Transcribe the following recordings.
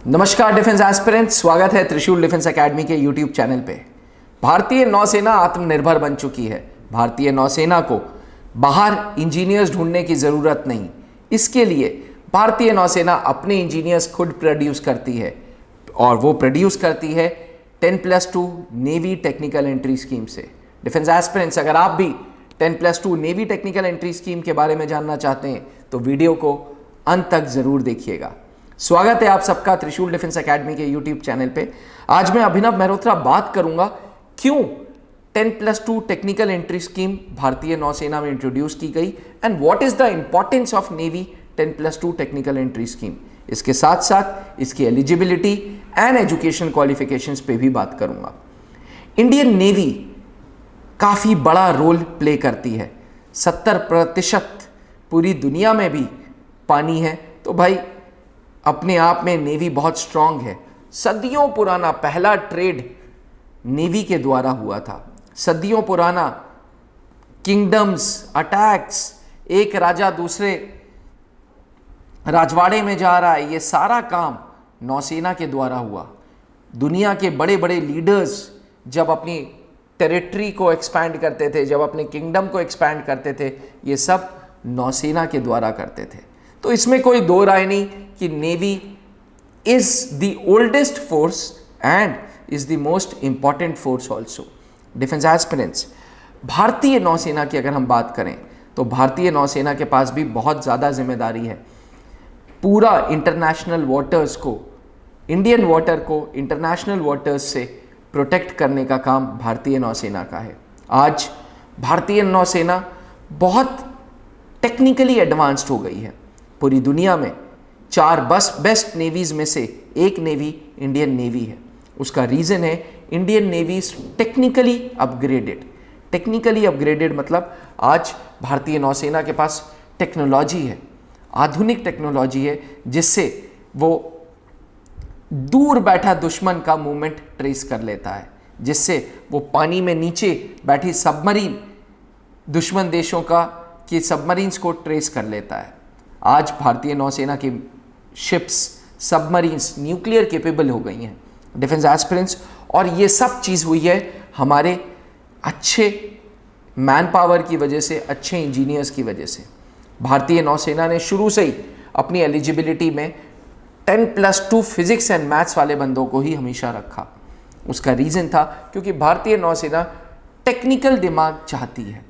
नमस्कार defence aspirants, स्वागत है त्रिशूल डिफेंस एकेडमी के यूट्यूब चैनल पे। भारतीय नौसेना आत्मनिर्भर बन चुकी है। भारतीय नौसेना को बाहर इंजीनियर्स ढूंढने की ज़रूरत नहीं। इसके लिए भारतीय नौसेना अपने इंजीनियर्स खुद प्रोड्यूस करती है और वो प्रोड्यूस करती है 10+2 नेवी टेक्निकल एंट्री स्कीम से। डिफेंस एस्पिरेंट्स, अगर आप भी 10+2 नेवी टेक्निकल एंट्री स्कीम के बारे में जानना चाहते हैं तो वीडियो को अंत तक ज़रूर देखिएगा। स्वागत है आप सबका त्रिशूल डिफेंस एकेडमी के यूट्यूब चैनल पे। आज मैं अभिनव मेहरोत्रा बात करूंगा क्यों 10+2 टेक्निकल एंट्री स्कीम भारतीय नौसेना में इंट्रोड्यूस की गई and what is the importance of navy 10+2 technical entry scheme. इसके साथ साथ इसकी एलिजिबिलिटी एंड एजुकेशन क्वालिफिकेशंस पे भी बात करूंगा। इंडियन नेवी काफ़ी बड़ा रोल प्ले करती है। 70% पूरी दुनिया में भी पानी है, तो भाई अपने आप में नेवी बहुत स्ट्रांग है। सदियों पुराना पहला ट्रेड नेवी के द्वारा हुआ था। सदियों पुराना किंगडम्स, अटैक्स, एक राजा दूसरे राजवाड़े में जा रहा है, ये सारा काम नौसेना के द्वारा हुआ। दुनिया के बड़े बड़े लीडर्स जब अपनी टेरिटरी को एक्सपैंड करते थे, जब अपने किंगडम को एक्सपैंड करते थे, ये सब नौसेना के द्वारा करते थे। तो इसमें कोई दो राय नहीं कि navy is the oldest force and is the most important force also. Defence aspirants, भारतीय नौसेना की अगर हम बात करें तो भारतीय नौसेना के पास भी बहुत ज़्यादा जिम्मेदारी है। पूरा इंटरनेशनल वाटर्स को, इंडियन वाटर को इंटरनेशनल वाटर्स से प्रोटेक्ट करने का काम भारतीय नौसेना का है। आज भारतीय नौसेना बहुत टेक्निकली एडवांस्ड हो गई है। पूरी दुनिया में 4 बेस्ट नेवीज में से एक नेवी इंडियन नेवी है। उसका रीज़न है Indian navy technically upgraded. Technically upgraded मतलब आज भारतीय नौसेना के पास टेक्नोलॉजी है, आधुनिक टेक्नोलॉजी है, जिससे वो दूर बैठा दुश्मन का मूवमेंट ट्रेस कर लेता है, जिससे वो पानी में नीचे बैठी सबमरीन दुश्मन देशों की सबमरीन्स को ट्रेस कर लेता है। आज भारतीय नौसेना की शिप्स, सबमरीन्स न्यूक्लियर केपेबल हो गई हैं। डिफेंस एस्पिरेंट्स, और ये सब चीज़ हुई है हमारे अच्छे मैन पावर की वजह से, अच्छे इंजीनियर्स की वजह से। भारतीय नौसेना ने शुरू से ही अपनी एलिजिबिलिटी में 10+2 फिजिक्स एंड मैथ्स वाले बंदों को ही हमेशा रखा। उसका रीज़न था क्योंकि भारतीय नौसेना टेक्निकल दिमाग चाहती है।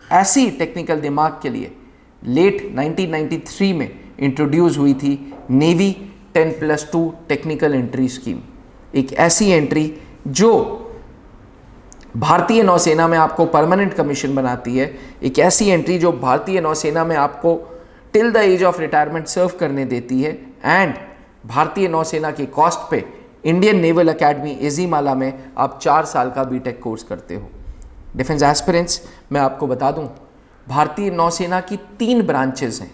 ऐसी टेक्निकल दिमाग के लिए लेट 1993 में इंट्रोड्यूस हुई थी नेवी 10+2 टेक्निकल एंट्री स्कीम। एक ऐसी एंट्री जो भारतीय नौसेना में आपको परमानेंट कमीशन बनाती है। एक ऐसी एंट्री जो भारतीय नौसेना में आपको till the age of retirement serve करने देती है एंड भारतीय नौसेना की कॉस्ट पे इंडियन नेवल एकेडमी एजीमाला में आप 4 साल का बीटेक कोर्स करते हो। डिफेंस एस्पिरेंट्स, मैं आपको बता दूं, भारतीय नौसेना की 3 ब्रांचेस हैं,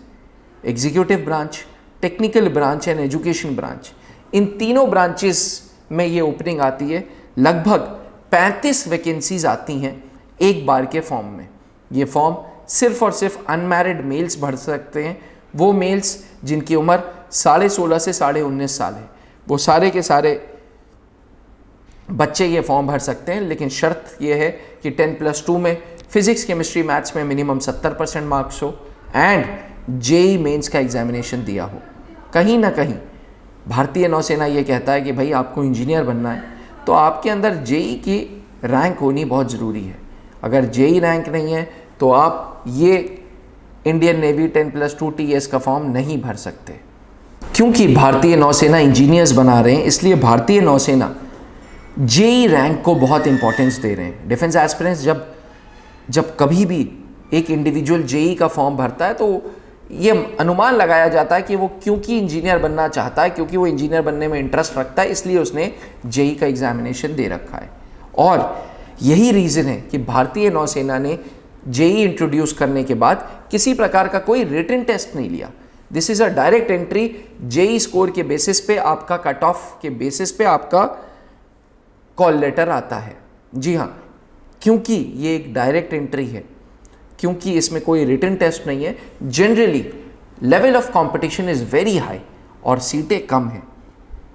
executive branch, technical branch and education branch. इन तीनों ब्रांचेस में ये ओपनिंग आती है। लगभग 35 वैकेंसीज आती हैं एक बार के फॉर्म में। ये फॉर्म सिर्फ और सिर्फ अनमैरिड मेल्स भर सकते हैं। वो मेल्स जिनकी उम्र 16.5 से 19.5 साल है, वो सारे के सारे बच्चे ये फॉर्म भर सकते हैं। लेकिन शर्त ये है कि 10+2 में फिजिक्स, केमिस्ट्री, मैथ्स में मिनिमम 70% मार्क्स हो एंड जेई मेंस का एग्जामिनेशन दिया हो। कहीं ना कहीं भारतीय नौसेना ये कहता है कि भाई आपको इंजीनियर बनना है तो आपके अंदर जेई की रैंक होनी बहुत ज़रूरी है। अगर जेई रैंक नहीं है तो आप ये इंडियन नेवी 10+2 टीएस का फॉर्म नहीं भर सकते। क्योंकि भारतीय नौसेना इंजीनियर्स बना रहे हैं, इसलिए भारतीय नौसेना जेई रैंक को बहुत इंपॉर्टेंस दे रहे हैं। डिफेंस एस्पिरेंट्स, जब कभी भी एक इंडिविजुअल जेई का फॉर्म भरता है तो ये अनुमान लगाया जाता है कि वो क्योंकि इंजीनियर बनना चाहता है, क्योंकि वो इंजीनियर बनने में इंटरेस्ट रखता है, इसलिए उसने जेई का एग्जामिनेशन दे रखा है। और यही रीज़न है कि भारतीय नौसेना ने जेई इंट्रोड्यूस करने के बाद किसी प्रकार का कोई रिटन टेस्ट नहीं लिया। This is a direct entry. JEE score के बेसिस पे, आपका कट ऑफ के बेसिस पे आपका कॉल लेटर आता है। जी हाँ, क्योंकि ये एक डायरेक्ट एंट्री है, क्योंकि इसमें कोई रिटन टेस्ट नहीं है, generally level of competition is very high और सीटें कम हैं।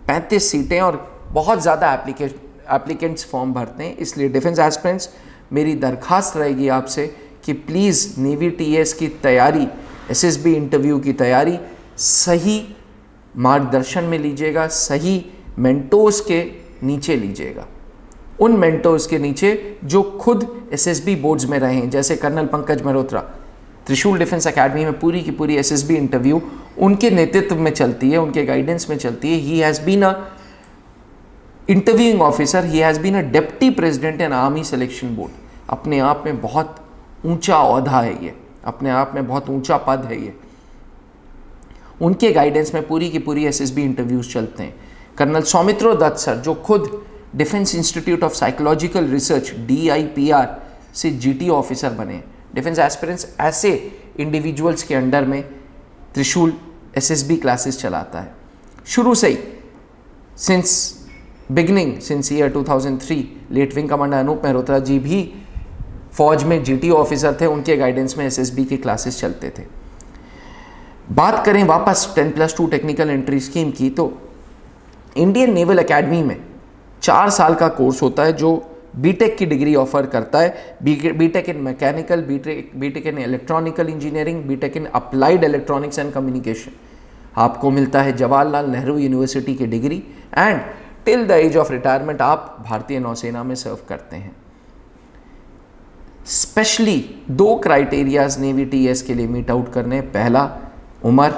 35 सीटें और बहुत ज़्यादा एप्लीकेंट्स फॉर्म भरते हैं। इसलिए डिफेंस एस्पिरेंट्स, मेरी दरख्वास्त रहेगी आपसे कि प्लीज़ नेवी टीएस की तैयारी, एसएसबी इंटरव्यू की तैयारी सही मार्गदर्शन में लीजिएगा, सही मेंटोर्स के नीचे लीजिएगा, उन मेंटोर्स के नीचे जो खुद एसएसबी बोर्ड्स में रहे हैं, जैसे कर्नल पंकज मल्होत्रा। त्रिशूल डिफेंस एकेडमी में पूरी की पूरी एसएसबी इंटरव्यू उनके नेतृत्व में चलती है, उनके गाइडेंस में चलती है। He has been a interviewing officer, he has been a deputy president in army selection board. अपने आप में बहुत ऊंचा ओहदा है ये, अपने आप में बहुत ऊंचा पद है ये। उनके गाइडेंस में पूरी की पूरी एसएसबी इंटरव्यूज चलते हैं। कर्नल सौमित्रो दत्त सर, जो खुद defence institute of psychological research DIPR से GT ऑफिसर बने। डिफेंस एस्पिरेंट्स ऐसे इंडिविजुअल्स के अंडर में त्रिशूल SSB क्लासेस चलाता है। शुरू से ही since year 2003 late wing commander Anoop Mehrotra ji भी फौज में GT ऑफिसर थे, उनके गाइडेंस में SSB की क्लासेस चलते थे। बात करें वापस 10+2 टेक्निकल एंट्री स्कीम की, तो इंडियन नेवल एकेडमी में 4 साल का कोर्स होता है जो बीटेक की डिग्री ऑफर करता है। BTech in mechanical, BTech in electronical engineering, BTech in applied electronics and communication. आपको मिलता है जवाहरलाल नेहरू यूनिवर्सिटी की degree and till the age of retirement आप भारतीय नौसेना में सर्व करते हैं। स्पेशली 2 क्राइटेरियाज नेवी टीएस के लिए मीट आउट करने। पहला, उम्र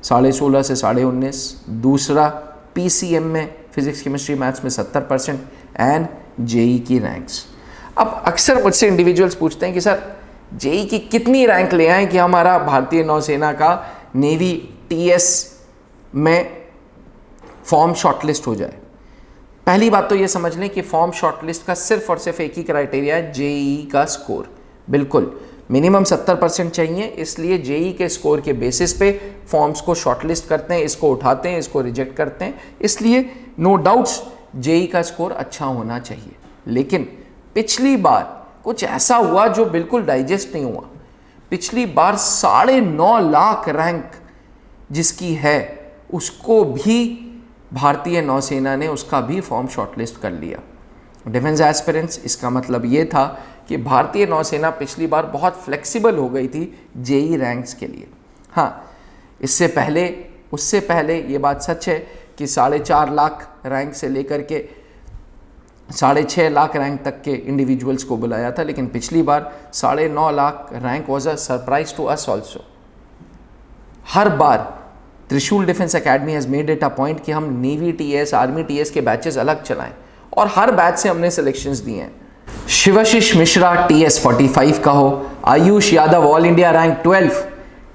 16.5 से 19.5। दूसरा, PCM में फिजिक्स केमिस्ट्री मैथ्स में 70% एंड जेई की रैंक्स। अब अक्सर मुझसे इंडिविजुअल्स पूछते हैं कि सर जेई की कितनी रैंक ले आएं कि हमारा भारतीय नौसेना का नेवी टीएस में फॉर्म शॉर्टलिस्ट हो जाए। पहली बात तो ये समझ लें कि फॉर्म शॉर्टलिस्ट का सिर्फ और सिर्फ एक ही क्राइटेरिया है, जेई का स्कोर। बिल्कुल मिनिमम 70% चाहिए, इसलिए जेई के स्कोर के बेसिस पे फॉर्म्स को शॉर्टलिस्ट करते हैं, इसको उठाते हैं, इसको रिजेक्ट करते हैं। इसलिए नो डाउट्स जेई का स्कोर अच्छा होना चाहिए। लेकिन पिछली बार कुछ ऐसा हुआ जो बिल्कुल डाइजेस्ट नहीं हुआ। पिछली बार 9.5 लाख रैंक जिसकी है उसको भी भारतीय नौसेना ने उसका भी फॉर्म शॉर्टलिस्ट कर लिया। डिफेंस एस्पिरेंट्स, इसका मतलब ये था कि भारतीय नौसेना पिछली बार बहुत फ्लेक्सिबल हो गई थी जेई रैंक्स के लिए। हाँ, उससे पहले ये बात सच है कि 4.5 लाख रैंक से लेकर के 6.5 लाख रैंक तक के इंडिविजुअल्स को बुलाया था, लेकिन पिछली बार 9.5 lakh rank was a surprise to us also. हर बार Trishul defence academy has made it a point कि हम नेवी टीएस, आर्मी टीएस के बैचेस अलग चलाएं, और हर बैच से हमने सिलेक्शंस दिए हैं। शिवाशीष मिश्रा TS 45 का हो, Ayush Yadav all India rank 12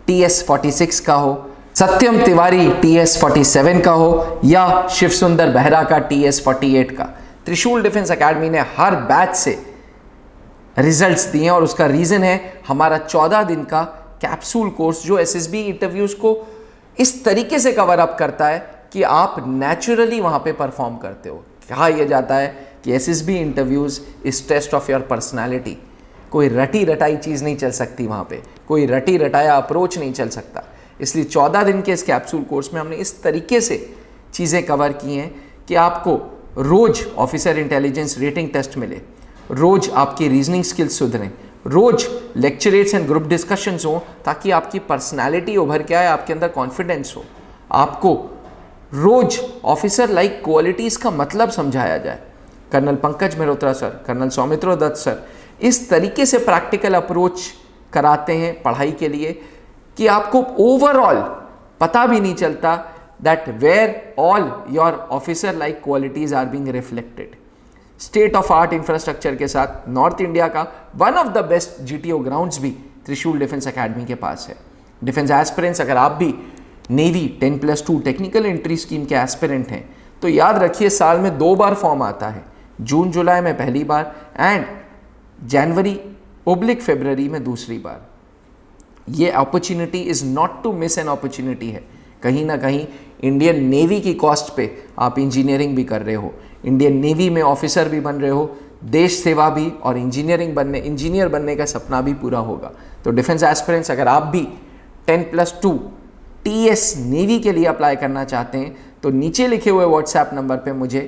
TS 46 का हो, सत्यम तिवारी TS 47 का हो, या शिव सुंदर बेहरा का TS 48 का। त्रिशूल डिफेंस एकेडमी ने हर बैच से रिजल्ट्स दिए, और उसका रीज़न है हमारा 14 दिन का कैप्सूल कोर्स जो SSB इंटरव्यूज़ को इस तरीके से कवर अप करता है कि आप नेचुरली वहाँ पे परफॉर्म करते हो। कहा यह जाता है कि SSB इंटरव्यूज़ इस टेस्ट ऑफ योर पर्सनैलिटी। कोई रटी रटाई चीज़ नहीं चल सकती वहाँ पे, कोई रटी रटाया अप्रोच नहीं चल सकता। इसलिए 14 दिन के इस कैप्सूल कोर्स में हमने इस तरीके से चीज़ें कवर की हैं कि आपको रोज़ ऑफिसर इंटेलिजेंस रेटिंग टेस्ट मिले, रोज़ आपकी रीजनिंग स्किल्स सुधरें, रोज़ लेक्चरेट्स एंड ग्रुप डिस्कशंस हो, ताकि आपकी पर्सनैलिटी उभर के आए, आपके अंदर कॉन्फिडेंस हो। आपको रोज़ ऑफिसर लाइक क्वालिटीज़ का मतलब समझाया जाए। Colonel Pankaj Malhotra sir, colonel Soumitro Dutt sir इस तरीके से प्रैक्टिकल अप्रोच कराते हैं पढ़ाई के लिए कि आपको ओवरऑल पता भी नहीं चलता that where all your officer like qualities are being reflected. State of art infrastructure के साथ नॉर्थ इंडिया का one of the best GTO grounds भी त्रिशूल डिफेंस एकेडमी के पास है। डिफेंस एस्पिरेंट्स, अगर आप भी नेवी 10+2 टेक्निकल एंट्री स्कीम के एस्पिरेंट हैं तो याद रखिए साल में 2 बार फॉर्म आता है, जून जुलाई में पहली बार एंड जनवरी/फरवरी में दूसरी बार। ये opportunity is not to miss an opportunity है। कहीं ना कहीं इंडियन नेवी की कॉस्ट पे आप इंजीनियरिंग भी कर रहे हो, इंडियन नेवी में ऑफिसर भी बन रहे हो, देश सेवा भी और इंजीनियर बनने का सपना भी पूरा होगा। तो डिफेंस एस्पिरेंट्स, अगर आप भी 10+2 TS नेवी के लिए अप्लाई करना चाहते हैं तो नीचे लिखे हुए व्हाट्सएप नंबर पे मुझे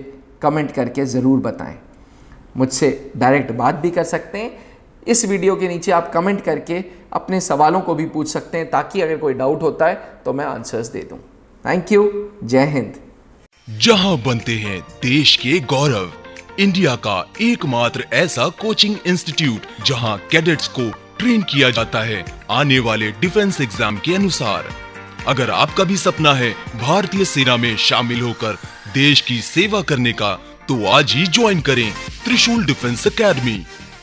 कमेंट करके ज़रूर बताएं। मुझसे डायरेक्ट बात भी कर सकते हैं। इस वीडियो के नीचे आप कमेंट करके अपने सवालों को भी पूछ सकते हैं, ताकि अगर कोई डाउट होता है तो मैं आंसर्स दे दूं। Thank you. जय हिंद। जहां बनते हैं देश के गौरव, इंडिया का एकमात्र ऐसा कोचिंग इंस्टीट्यूट जहां कैडेट्स को ट्रेन किया जाता है आने वाले डिफेंस एग्जाम के अनुसार। अगर आपका भी सपना है भारतीय सेना में शामिल होकर देश की सेवा करने का, तो आज ही ज्वाइन करें त्रिशूल डिफेंस एकेडमी।